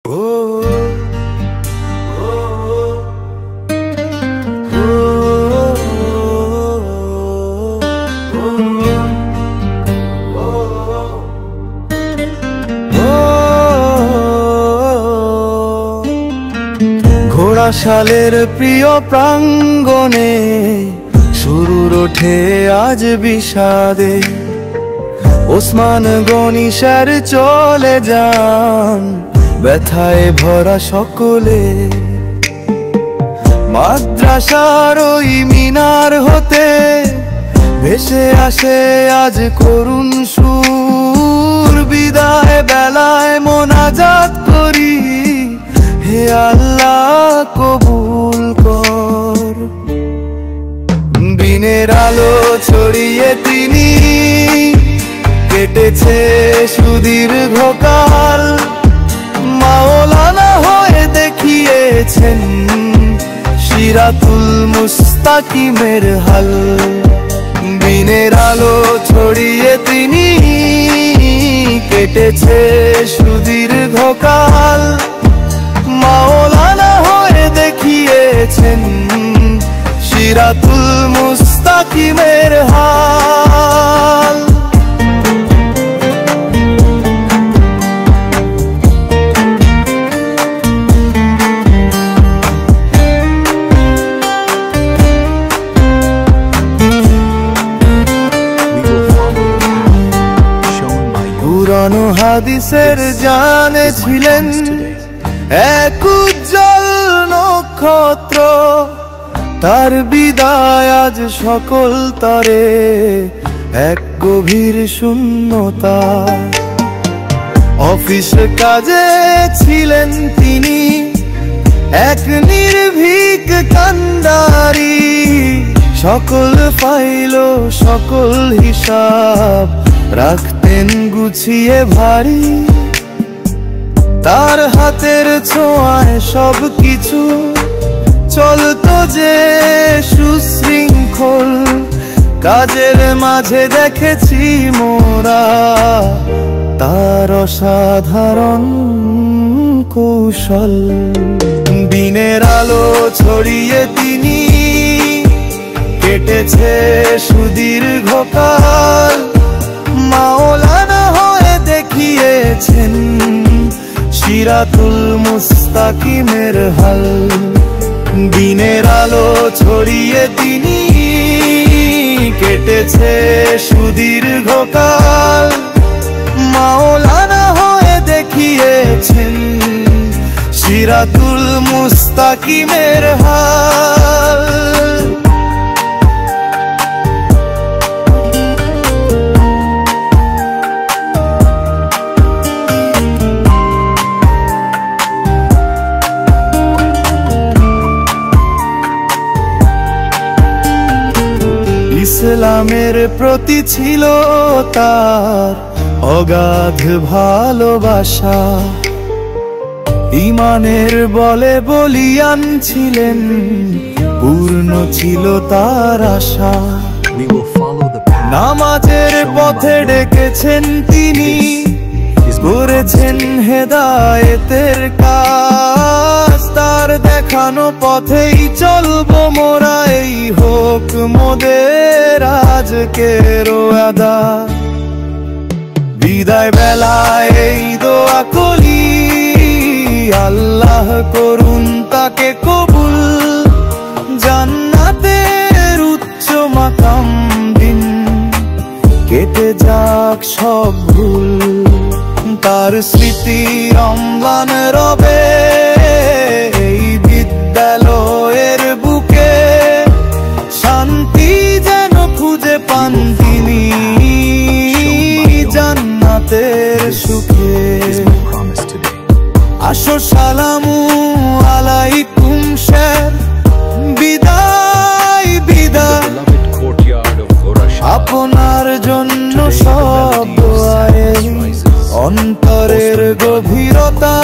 ঘোড়াশালের প্রিয় প্রাঙ্গণে শুরুর ওঠে আজ বিষাদে। ওসমান গনি স্যার চলে যান, ব্যথায় ভরা সকলে। মাদ্রাসার ওই মিনার হতে ভেসে আসে আজ করুণ সুর। বিদায় বেলায় মোনাজাত করি, হে আল্লাহ কবুল কর। দিনের আলো ছড়িয়ে তিনি কেটেছে সুদীর্ঘ কাল। মাওলানা হয়ে দেখিয়েছেন সিরাতুল মুস্তাকিমের হাল। দিনের আলো ছড়িয়ে তিনি কেটেছে সুদীর্ঘ কাল। মাওলানা হয়ে দেখিয়েছেন সিরাতুল মুস্তাকিমের হাল। পুরানো হাদিসের জানে ছিলেন এক উজ্জ্বল নক্ষত্র। তার বিদায় আজ সকল তরে এক গভীর শূন্যতা। অফিস কাজে ছিলেন তিনি এক নির্ভীক কান্ডারি। সকল ফাইল সকল হিসাব রাখতেন গুছিয়ে ভারী। তার হাতের ছোঁয়ায় সব কিছু চলতো যে সুশৃঙ্খল। কাজের মাঝে দেখেছি মোরা তার অসাধারণ কৌশল। দিনের আলো ছড়িয়ে তিনি কেটেছে সুদীর্ঘ কাল। মাওলানা হয়ে দেখিয়েছেন সিরাতুল মুস্তাকিমের হাল। দিনের আলো ছড়িয়ে তিনি কেটেছে সুদীর্ঘ কাল। মাওলানা হয়ে দেখিয়েছেন সিরাতুল মুস্তাকিমের হাল। ইসলামের প্রতি ছিল তার অগাধ ভালোবাসা। ঈমানের বলে বলিয়ান ছিলেন, পূর্ণ ছিল তার আশা। নামাজের পথে ডেকেছেন তিনি, করেছেন হেদায়েতের কাজ। তার দেখানো পথেই চলবো মোরা, এই হোক মোদের আজকের ওয়াদা। বিদায় বেলায় এই দোয়া করি, আল্লাহ করুন তাকে কবুল। জান্নাতের উচ্চ মাকাম দিন, কেটে যাক সব ভুল। তার স্মৃতি অম্লান রবে এই বিদ্যালয়ের বুকে। শান্তি যেন খুঁজে পান তিনি জান্নাতের সুখে। আসো সালামু আলাইকুম স্যার, বিদায় বিদায়। আপনার জন্য সব দোয়ায় অন্তরের গভীরতা।